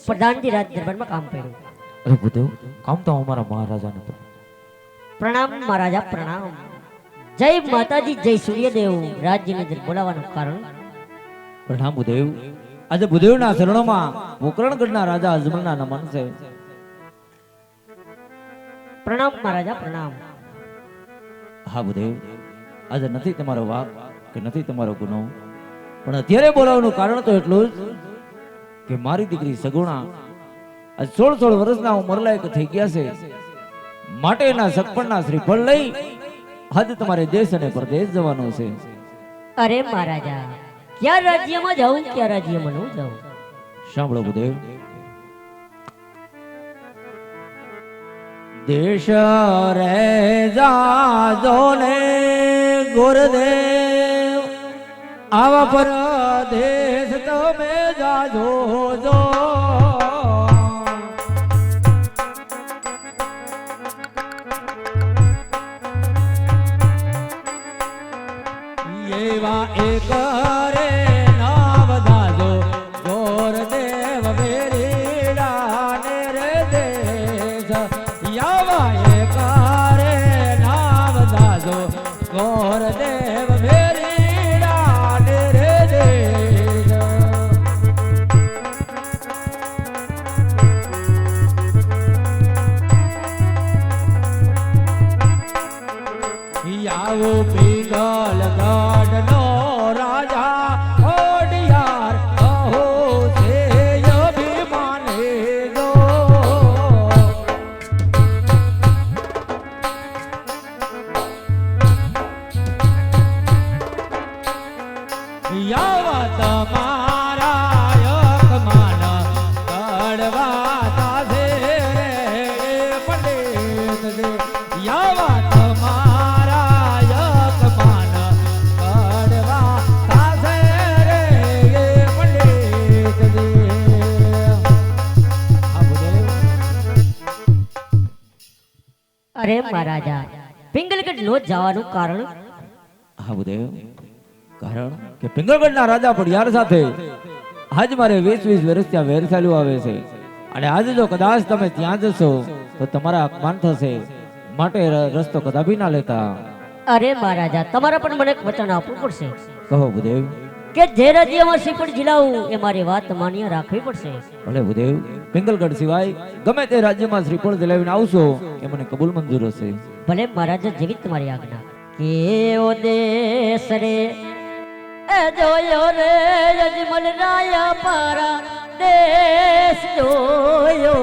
પ્રધાનજી રાજ દરબારમાં કામ પડ્યું. અરે ભૂદેવ, કામ તો અમારા મહારાજાને હતું. પ્રણામ મહારાજા પ્રણામ. જય માતાજી, જય સૂર્યદેવ. રાજ્યની અંદર બોલાવવાનું કારણ? પ્રણામ ભૂદેવ. આજે ભૂદેવના શરણોમાં પોકરણગઢના રાજા અજમલના નમન છે. પ્રણામ મહારાજા પ્રણામ. હા ભૂદેવ, આજે નથી તમારો વાક કે નથી તમારો ગુનો, પણ અત્યારે બોલાવવાનું કારણ તો એટલું જ કે મારી દીકરી સગુણા આજ 16 વર્ષના ઉંમરલાયક થઈ ગયા છે. માટે એના સગપણના શ્રીફળ લઈ આજે તમારે દેશ અને પરદેશ જવાનું છે. અરે મહારાજા, ક્યાં રાજ્યમાં જાઉં, ક્યાં રાજ્યમાં ન જાઉં? સાંભળો ભૂદેવ. દેશ રે જાજો ને ગુરુદેવ, આવા પરદેશ તમે જાજો જો. એવા એક રે નામ દાજો ગોરદેવ વેરીડા ને રે દેશ. યાવા એક રે નામ દાજો ગોરદેવ વેરીડા ને રે દેશ. આવો પિંગલ ગઢનો રાજા ઓડિયાર કહો છે અભિમાને ગો. યાવા તમારા અકમાન કડવા તાસે રે પંડિત દે. યાવા તમારા અકમાન કડવા તાસે રે પંડિત દે. આ ભૂદેવ. અરે મહારાજા, પિંગલગઢ નો જવાનું કારણ? હા ભૂદેવ, કારણ કે પિંગલગઢના રાજા પડિયાર સાથે આજ મારે 20 વર્ષ ત્યાં વેર ચાલ્યું આવે છે, અને આજે જો કદાચ તમે ત્યાં જશો તો તમારા અપમાન થશે. માટે રસ્તો કદાપી ના લેતા. અરે મહારાજા, તમારા પણ મને એક વચન આપવું પડશે કહો ભૂદેવ. કે જે રાજ્યમાં શ્રીફળ ઝીલાવું એ મારી વાત માન્ય રાખવી પડશે. ભલે ભૂદેવ, પિંગલગઢ સિવાય ગમે તે રાજ્યમાં શ્રીફળ જલાવીને આવશો એ મને કબૂલ મંજૂર હશે. ભલે મહારાજા, જેવી તમારી આજ્ઞા. કેવો દેશ રે એ જોયો રે અજમલ રાયા પારા દેશ જોયો.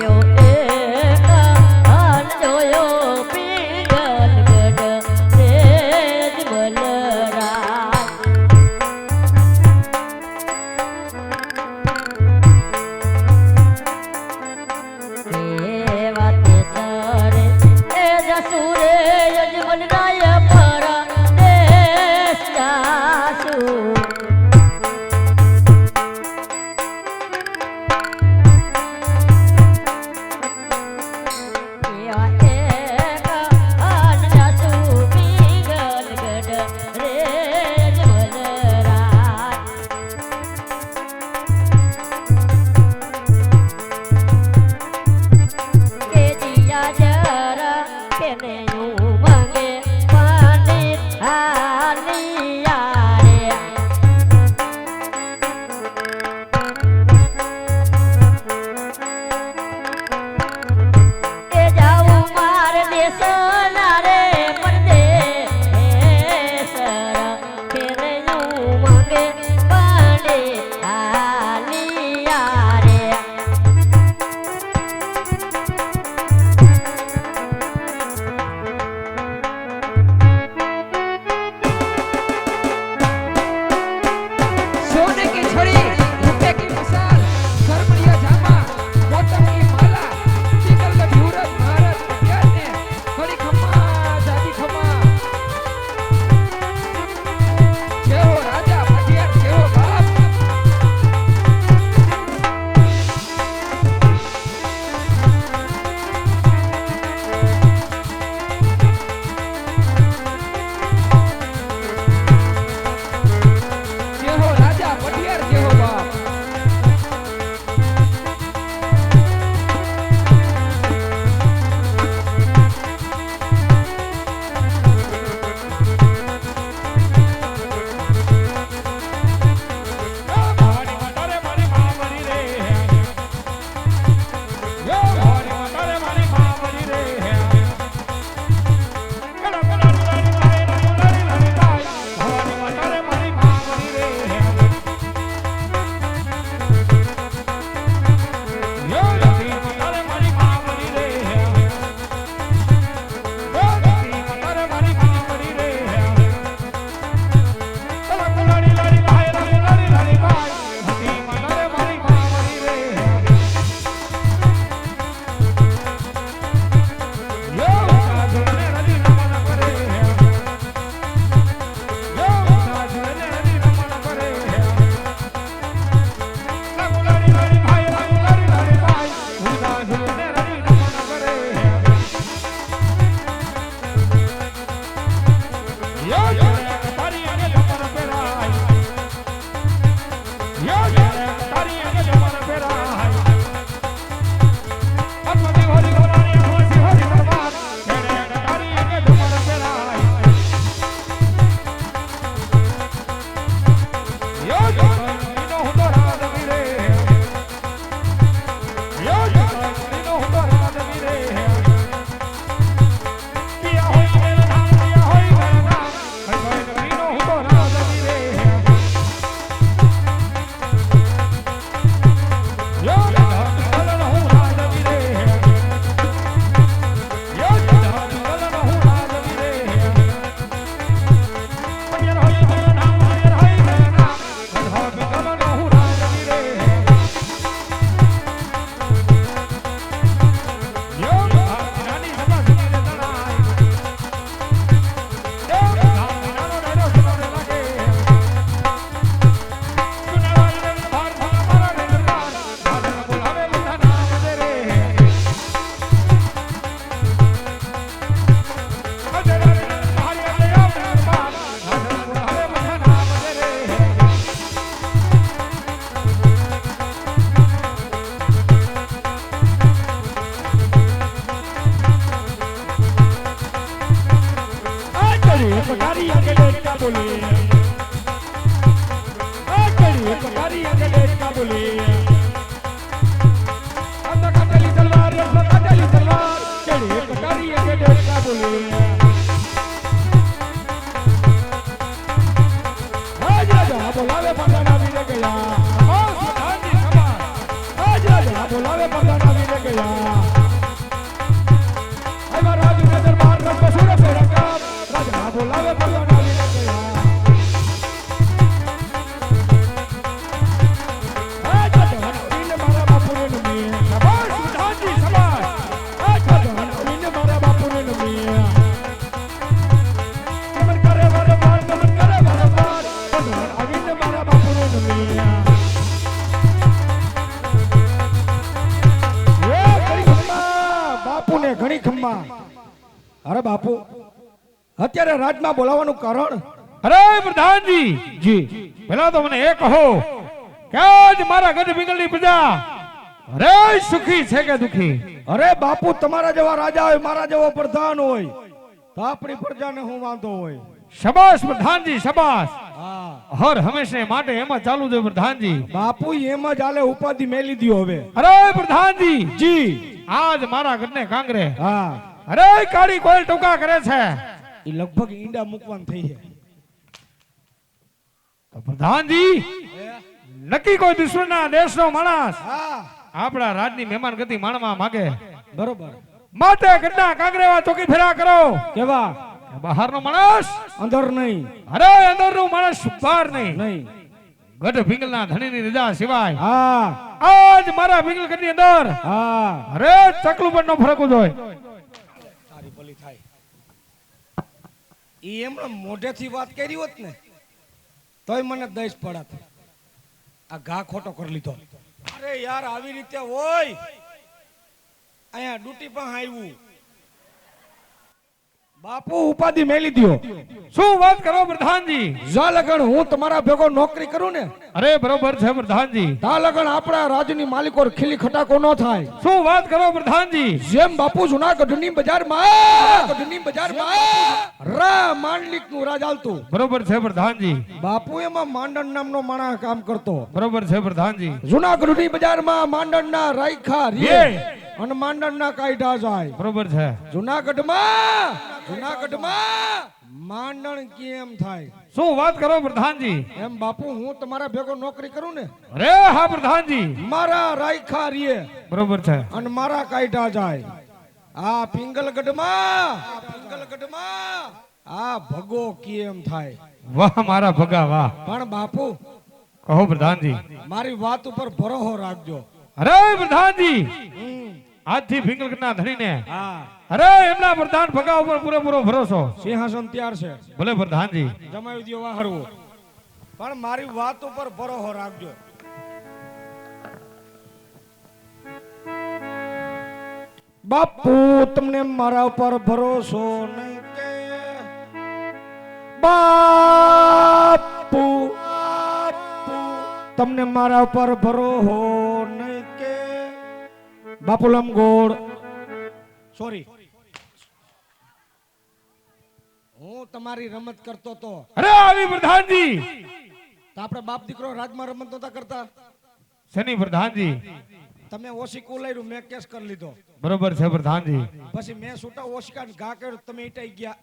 એવો એક હાલ જોયો પિંગલગઢ રે અજમલ રાય. દેશ પટારી આગળ ડેટકા બોલે કેડી પટારી આગળ ડેટકા બોલે આ કાટલી તલવાર કેડી પટારી આગળ ડેટકા બોલે બોલાવે પગના વીરે ગયા ગાંધી સભા રાજા બોલાવે પગના વીરે ગયા આવા રાજુ ને દરબાર રંગ સુર પેરકા રાજા બોલાવે પગના વીરે ગયા રાજા વીને મારા બાપુને નમી સભાસ ગાંધી સભા રાજા વીને મારા બાપુને નમી કમન કરે વારંવાર અવિંદ મારા બાપુને નમી બાપુને ઘણી ખમ્મા અરે બાપુ અત્યારે રાજમાં બોલાવવાનું કારણ અરે પ્રધાનજી જી પેલા તો મને એ કહો કે આજ મારા ગઢ વિંગલની પ્રજા અરે સુખી છે કે દુખી? અરે બાપુ તમારા જેવા રાજા હોય મારા જેવો પ્રધાન હોય તો આપણી પ્રજાને હું વાંધો હોય. શાબાશ પ્રધાનજી શાબાશ. હા હર હંમેશા માટે એમ જ ચાલુ છે પ્રધાનજી. બાપુ એમ જ હાલે ઉપાધિ મેલી દ્યો હવે. અરે પ્રધાનજી જી આજ મારા ઘરને કાંગરે હા અરે કાળી કોયલ ટૂંકા કરે છે. એ લગભગ ઈંડા મૂકવાનું થઈ છે. તો પ્રધાનજી નક્કી કોઈ દુશ્મનના દેશનો માણસ હા આપણા રાજની મહેમાન ગતિ માણવા માંગે બરોબર. માટે ઘરના કાંગરેવા ચોકી ફેરા કરો. કેવા? બહારનો માણસ અંદર નહીં. અરે અંદરનો માણસ બહાર નહીં. નહીં. ગઢ ભીંગલના ધણીની રજા સિવાય હા આજ મારા ભીંગલ ગઢની અંદર હા અરે ચકલું પણ નો ફરક હોય. તારી ભલી થાય. ઈ એમણે મોઢેથી વાત કરી હોત ને તોય મને દઈશ પડત. આ ઘા ખોટો કરી લીધો. અરે યાર આવી રીતે હોય. અહીંયા ડૂટી પણ આવ્યું. બાપુ ઉપાધિ મેલી દ્યો. શું વાત કરો પ્રધાનજી? જા લગન હું તમારા ભેગો નોકરી કરું ને અરે બરોબર છે પ્રધાનજી. તા લગન આપણા રાજની માલિકો ખીલી ખટાકો ન થાય. શું વાત કરો પ્રધાનજી? જેમ બાપુ જુનાગઢની બજારમાં રા માંડલિક નું રાજ હાલતું. બરોબર છે પ્રધાનજી. બાપુ એમાં માંડણ નામનો માણસ કામ કરતો. બરોબર છે પ્રધાનજી. જુનાગઢની બજારમાં માંડણના રાયખા રે અને માંડણના કાઢા જાય. બરોબર છે. જુનાગઢમાં માંડણ કેમ થાય? શું વાત કરો પ્રધાનજી? એમ બાપુ હું તમારા ભેગો નોકરી કરું ને અરે હા પ્રધાનજી. મારા રાયખા રે બરોબર છે. અને મારા કાઢા જાય. આ પિંગલગઢમાં આ ભગો કેમ થાય? વાહ મારા ભગા વાહ. પણ બાપુ કહો પ્રધાનજી. મારી વાત ઉપર ભરોસો રાખજો. અરે પ્રધાનજી આજથી ભીંગલના ધણીને હા અરે એમના પ્રધાન ભગા ઉપર પૂરેપૂરો ભરોસો. સિંહાસન તૈયાર છે. ભલે પ્રધાનજી. જમાવી દો વાહરવું. પણ મારી વાત ઉપર ભરોસો રાખજો. બાપુ તમને મારા ઉપર ભરોસો નહીં કે? બાપુ તમને મારા ઉપર ભરોસો નહીં કે? બાપુ લમગોળ સોરી હું તમારી રમત કરતો તો. અરે આવી પ્રધાનજી. તો આપણે બાપ દીકરો રાજમાં રમત નતા કરતા? શની પ્રધાનજી? તમે ઓશિકું લઈ મેં કેસ કરી લીધો. બરોબર છે પ્રધાનજી. પછી મેં છૂટા ઓશિકા ઘા કર્યો તમે ઈટાઈ ગયા.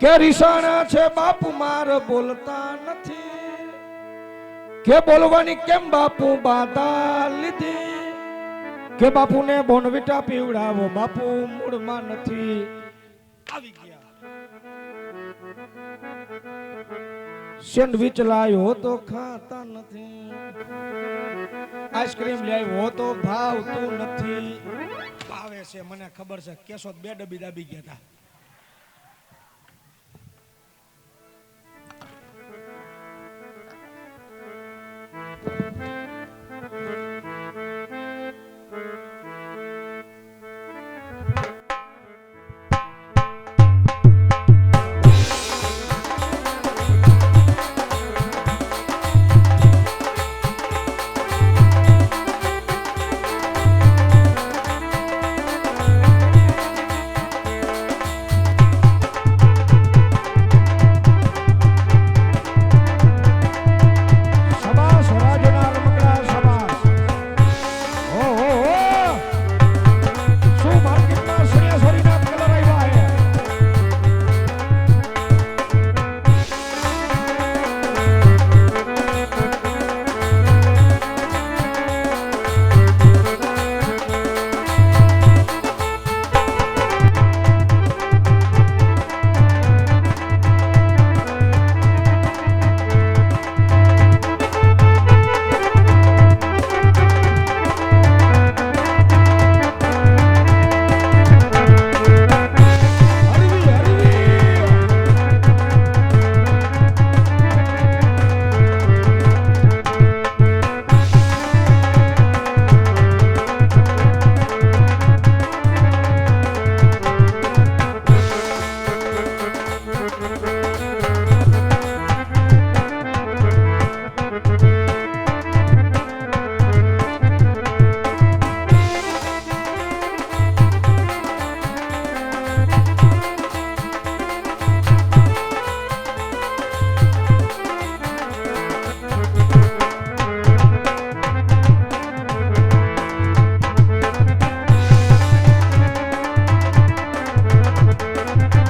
કે રીસાણા છે બાપુ માર બોલતા નથી કે બોલવાની કેમ બાપુ બાધા લીધી કે બાપુને બોનવિટા પીવડાવો બાપુ મૂળમાં નથી. આવી ગયા. સેન્ડવિચ લાવ્યો તો ખાતા નથી. આઈસ્ક્રીમ લાવ્યો તો ભાવતું નથી. ભાવે છે મને ખબર છે. કેશોદ 2 ડબ્બી દાબી ગયા હતા.